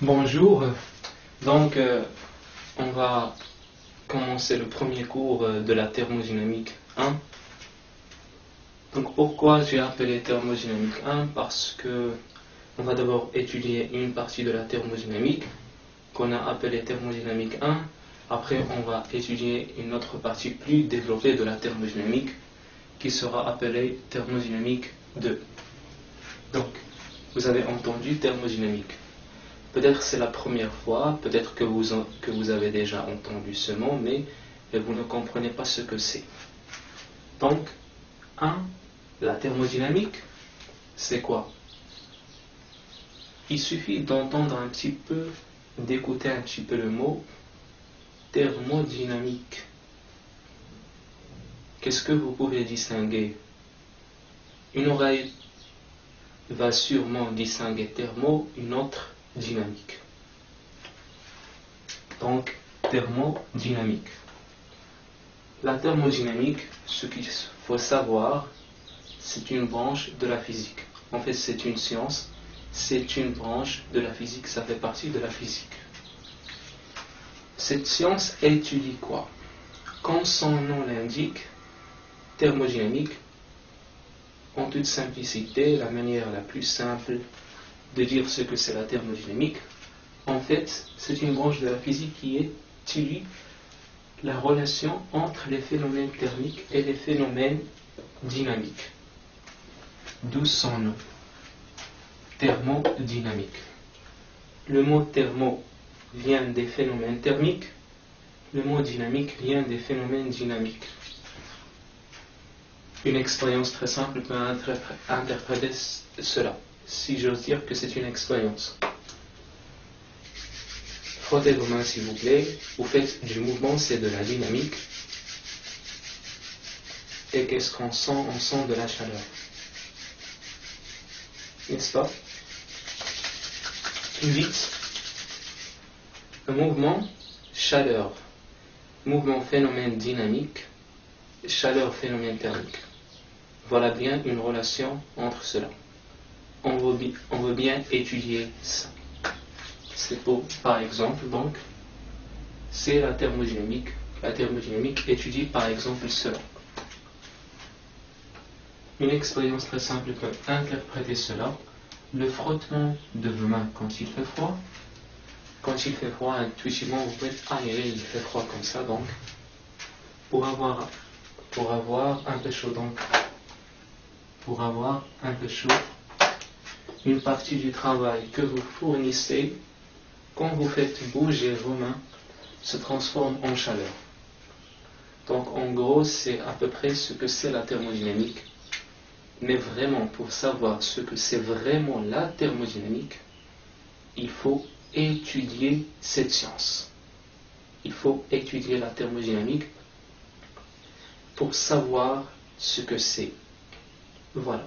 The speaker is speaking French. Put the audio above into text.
Bonjour, donc on va commencer le premier cours de la thermodynamique 1. Donc pourquoi j'ai appelé thermodynamique 1? Parce que on va d'abord étudier une partie de la thermodynamique qu'on a appelée thermodynamique 1. Après on va étudier une autre partie plus développée de la thermodynamique qui sera appelée thermodynamique 2. Donc vous avez entendu thermodynamique. Peut-être c'est la première fois, peut-être que vous avez déjà entendu ce mot, mais vous ne comprenez pas ce que c'est. Donc, 1. La thermodynamique, c'est quoi? Il suffit d'entendre un petit peu, d'écouter un petit peu le mot thermodynamique. Qu'est-ce que vous pouvez distinguer? Une oreille va sûrement distinguer thermo, une autre dynamique. Donc, thermodynamique. La thermodynamique, ce qu'il faut savoir, c'est une branche de la physique. En fait, c'est une science, c'est une branche de la physique, ça fait partie de la physique. Cette science étudie quoi? Comme son nom l'indique, thermodynamique, en toute simplicité, la manière la plus simple de dire ce que c'est la thermodynamique, en fait, c'est une branche de la physique qui étudie la relation entre les phénomènes thermiques et les phénomènes dynamiques. D'où son nom, thermodynamique. Le mot thermo vient des phénomènes thermiques, le mot dynamique vient des phénomènes dynamiques. Une expérience très simple peut interpréter cela, si j'ose dire que c'est une expérience. Frottez vos mains s'il vous plaît, vous faites du mouvement, c'est de la dynamique. Et qu'est-ce qu'on sent? On sent de la chaleur. N'est-ce pas? Plus vite. Le mouvement, chaleur. Mouvement, phénomène dynamique. Chaleur, phénomène thermique. Voilà bien une relation entre cela. On veut bien étudier ça. C'est pour, par exemple, donc, c'est la thermodynamique. La thermodynamique étudie, par exemple, cela. Une expérience très simple peut interpréter cela. Le frottement de vos mains quand il fait froid. Quand il fait froid, intuitivement, vous pouvez il fait froid comme ça, donc, pour avoir un peu chaud, donc, pour avoir un peu chaud, une partie du travail que vous fournissez, quand vous faites bouger vos mains, se transforme en chaleur. Donc en gros, c'est à peu près ce que c'est la thermodynamique. Mais vraiment, pour savoir ce que c'est vraiment la thermodynamique, il faut étudier cette science. Il faut étudier la thermodynamique pour savoir ce que c'est. Voilà.